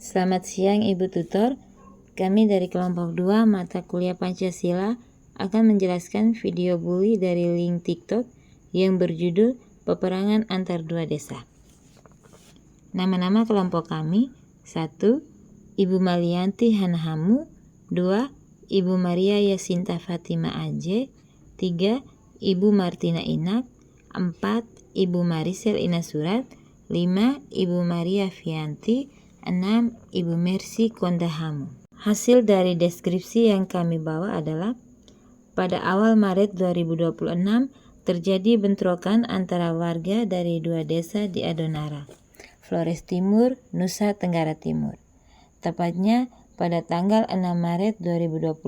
Selamat siang Ibu Tutor. Kami dari kelompok 2 mata kuliah Pancasila akan menjelaskan video bully dari link TikTok yang berjudul Peperangan Antar Dua Desa. Nama-nama kelompok kami: 1. Ibu Malianti Hanahamu. 2. Ibu Maria Yasinta Fatima AJ. 3. Ibu Martina Inak. 4. Ibu Marisel Inasurat. 5. Ibu Maria Fianti. 6. Ibu Mercy Kondahamu. Hasil dari deskripsi yang kami bawa adalah: pada awal Maret 2026 terjadi bentrokan antara warga dari dua desa di Adonara, Flores Timur, Nusa Tenggara Timur. Tepatnya pada tanggal 6 Maret 2026,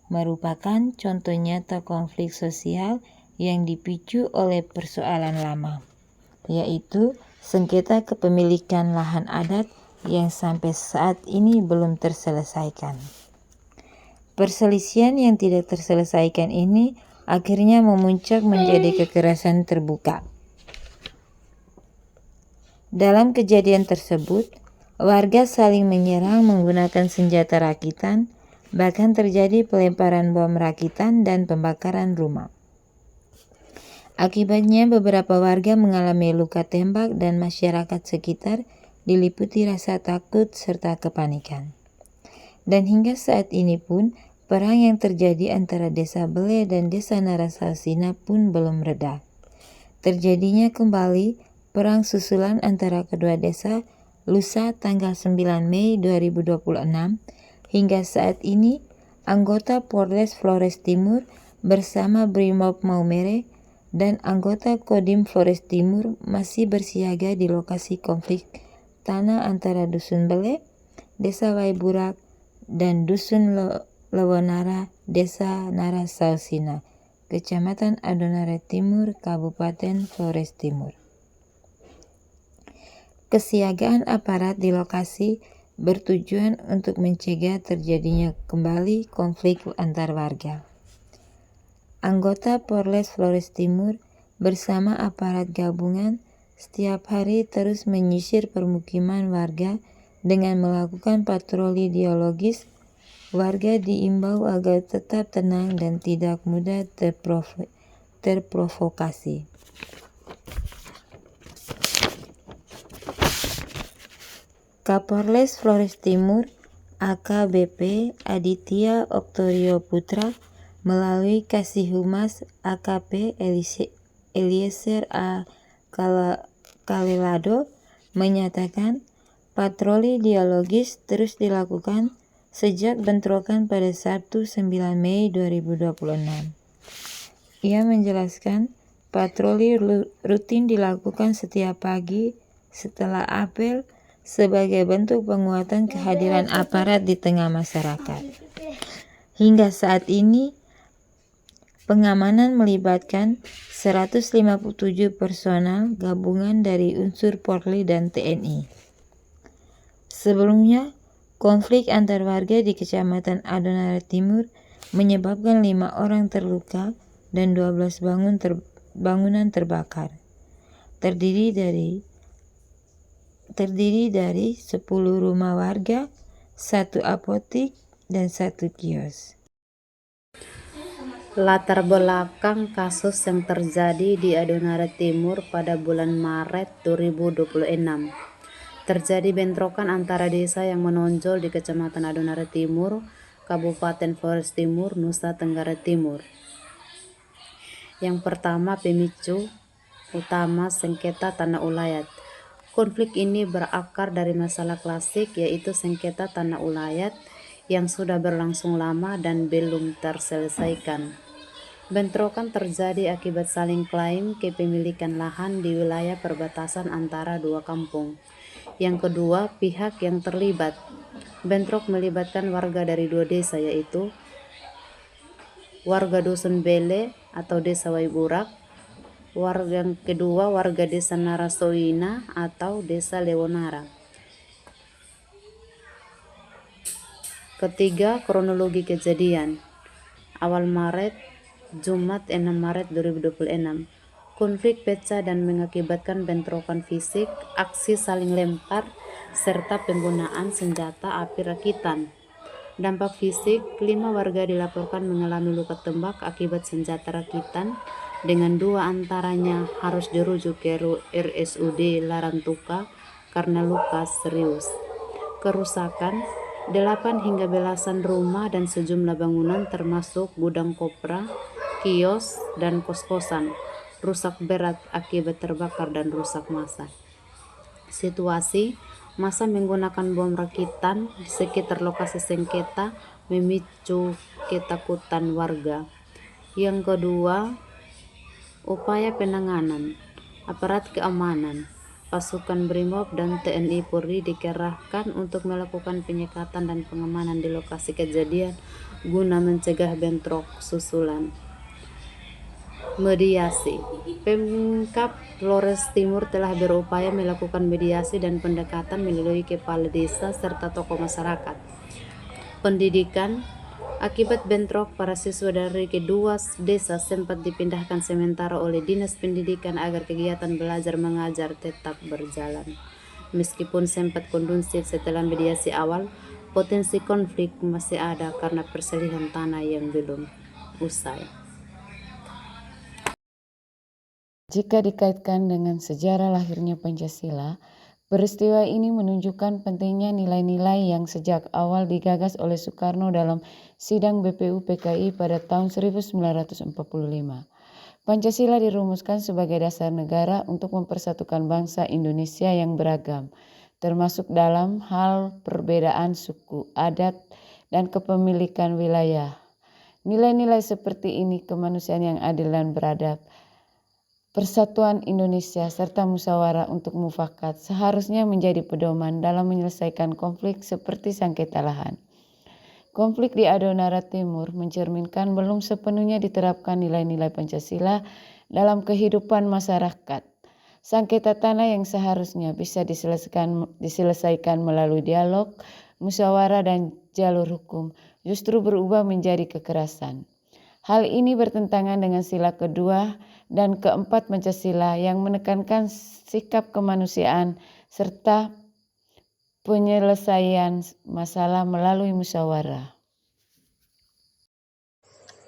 merupakan contoh nyata konflik sosial yang dipicu oleh persoalan lama, yaitu sengketa kepemilikan lahan adat yang sampai saat ini belum terselesaikan. Perselisihan yang tidak terselesaikan ini akhirnya memuncak menjadi kekerasan terbuka. Dalam kejadian tersebut, warga saling menyerang menggunakan senjata rakitan, bahkan terjadi pelemparan bom rakitan dan pembakaran rumah. Akibatnya beberapa warga mengalami luka tembak dan masyarakat sekitar diliputi rasa takut serta kepanikan. Dan hingga saat ini pun, perang yang terjadi antara Desa Bele dan Desa Narasasina pun belum reda. Terjadinya kembali perang susulan antara kedua desa lusa tanggal 9 Mei 2026. Hingga saat ini, anggota Polres Flores Timur bersama Brimob Maumere dan anggota Kodim Flores Timur masih bersiaga di lokasi konflik tanah antara Dusun Bele, Desa Waiburak, dan Dusun Lewonara, Desa Narasasina, Kecamatan Adonara Timur, Kabupaten Flores Timur. Kesiagaan aparat di lokasi bertujuan untuk mencegah terjadinya kembali konflik antar warga. Anggota Polres Flores Timur bersama aparat gabungan setiap hari terus menyisir permukiman warga dengan melakukan patroli dialogis. Warga diimbau agar tetap tenang dan tidak mudah terprovokasi. Kapolres Flores Timur AKBP Aditya Oktorio Putra melalui Kasih Humas AKP Eliezer A. Kalelado menyatakan patroli dialogis terus dilakukan sejak bentrokan pada Sabtu 9 Mei 2026. Ia menjelaskan patroli rutin dilakukan setiap pagi setelah apel sebagai bentuk penguatan kehadiran aparat di tengah masyarakat. Hingga saat ini, pengamanan melibatkan 157 personal gabungan dari unsur Polri dan TNI. Sebelumnya, konflik antar warga di Kecamatan Adonara Timur menyebabkan 5 orang terluka dan 12 bangunan terbakar. Terdiri dari 10 rumah warga, 1 apotik, dan 1 kios. Latar belakang kasus yang terjadi di Adonara Timur pada bulan Maret 2026. Terjadi bentrokan antara desa yang menonjol di Kecamatan Adonara Timur, Kabupaten Flores Timur, Nusa Tenggara Timur. Yang pertama, pemicu utama sengketa tanah ulayat. Konflik ini berakar dari masalah klasik, yaitu sengketa tanah ulayat yang sudah berlangsung lama dan belum terselesaikan. Bentrokan terjadi akibat saling klaim kepemilikan lahan di wilayah perbatasan antara dua kampung. Yang kedua, pihak yang terlibat. Bentrok melibatkan warga dari dua desa, yaitu warga Dusun Bele atau Desa Waiburak, yang kedua warga Desa Narasawina atau Desa Lewonara. Ketiga, kronologi kejadian. Awal Maret, Jumat 6 Maret 2026. Konflik pecah dan mengakibatkan bentrokan fisik, aksi saling lempar, serta penggunaan senjata api rakitan. Dampak fisik, 5 warga dilaporkan mengalami luka tembak akibat senjata rakitan, dengan 2 antaranya harus dirujuk ke RSUD Larantuka karena luka serius. Kerusakan, 8 hingga belasan rumah dan sejumlah bangunan termasuk gudang kopra, kios, dan kos-kosan rusak berat akibat terbakar dan rusak massal. Situasi, massa menggunakan bom rakitan di sekitar lokasi sengketa memicu ketakutan warga. Yang kedua, upaya penanganan. Aparat keamanan, pasukan BRIMOB dan TNI Polri dikerahkan untuk melakukan penyekatan dan pengamanan di lokasi kejadian guna mencegah bentrok susulan. Mediasi. Pemkab Flores Timur telah berupaya melakukan mediasi dan pendekatan melalui kepala desa serta tokoh masyarakat. Pendidikan. Akibat bentrok, para siswa dari kedua desa sempat dipindahkan sementara oleh Dinas Pendidikan agar kegiatan belajar mengajar tetap berjalan. Meskipun sempat kondusif setelah mediasi awal, potensi konflik masih ada karena perselihan tanah yang belum usai. Jika dikaitkan dengan sejarah lahirnya Pancasila, peristiwa ini menunjukkan pentingnya nilai-nilai yang sejak awal digagas oleh Soekarno dalam sidang BPU PKI pada tahun 1945. Pancasila dirumuskan sebagai dasar negara untuk mempersatukan bangsa Indonesia yang beragam, termasuk dalam hal perbedaan suku, adat, dan kepemilikan wilayah. Nilai-nilai seperti ini kemanusiaan yang adil dan beradab, persatuan Indonesia, serta musyawarah untuk mufakat seharusnya menjadi pedoman dalam menyelesaikan konflik seperti sengketa lahan. Konflik di Adonara Timur mencerminkan belum sepenuhnya diterapkan nilai-nilai Pancasila dalam kehidupan masyarakat. Sengketa tanah yang seharusnya bisa diselesaikan melalui dialog, musyawarah, dan jalur hukum justru berubah menjadi kekerasan. Hal ini bertentangan dengan sila kedua dan keempat Pancasila yang menekankan sikap kemanusiaan serta penyelesaian masalah melalui musyawarah.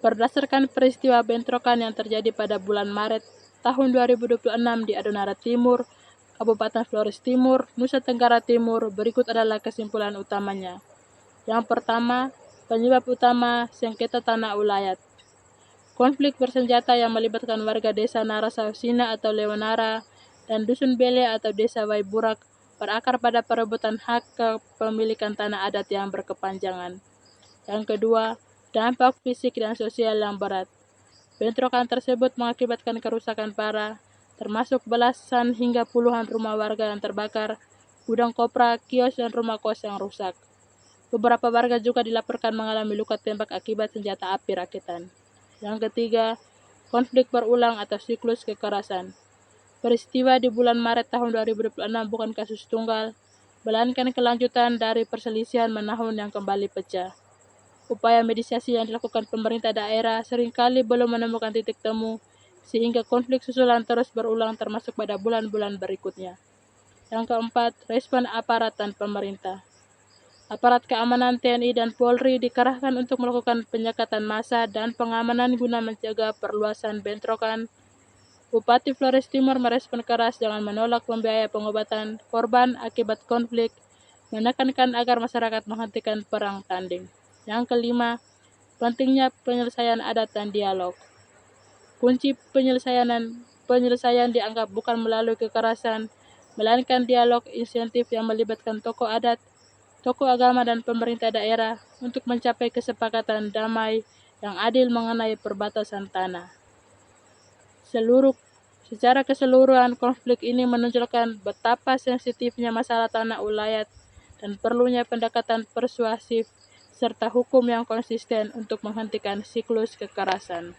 Berdasarkan peristiwa bentrokan yang terjadi pada bulan Maret tahun 2026 di Adonara Timur, Kabupaten Flores Timur, Nusa Tenggara Timur, berikut adalah kesimpulan utamanya. Yang pertama, penyebab utama sengketa tanah ulayat. Konflik bersenjata yang melibatkan warga desa Narasausina atau Leonara dan Dusun Bele atau desa Waiburak berakar pada perebutan hak kepemilikan tanah adat yang berkepanjangan. Yang kedua, dampak fisik dan sosial yang berat. Bentrokan tersebut mengakibatkan kerusakan parah, termasuk belasan hingga puluhan rumah warga yang terbakar, gudang kopra, kios, dan rumah kos yang rusak. Beberapa warga juga dilaporkan mengalami luka tembak akibat senjata api rakitan. Yang ketiga, konflik berulang atau siklus kekerasan. Peristiwa di bulan Maret tahun 2026 bukan kasus tunggal, melainkan kelanjutan dari perselisihan menahun yang kembali pecah. Upaya mediasi yang dilakukan pemerintah daerah seringkali belum menemukan titik temu, sehingga konflik susulan terus berulang termasuk pada bulan-bulan berikutnya. Yang keempat, respon aparat dan pemerintah. Aparat keamanan TNI dan Polri dikerahkan untuk melakukan penyekatan massa dan pengamanan guna mencegah perluasan bentrokan. Bupati Flores Timur merespon keras dengan menolak membiayai pengobatan korban akibat konflik, menekankan agar masyarakat menghentikan perang tanding. Yang kelima, pentingnya penyelesaian adat dan dialog. Kunci penyelesaian dianggap bukan melalui kekerasan, melainkan dialog insentif yang melibatkan tokoh adat, tokoh agama, dan pemerintah daerah untuk mencapai kesepakatan damai yang adil mengenai perbatasan tanah. Secara keseluruhan, konflik ini menunjukkan betapa sensitifnya masalah tanah ulayat dan perlunya pendekatan persuasif serta hukum yang konsisten untuk menghentikan siklus kekerasan.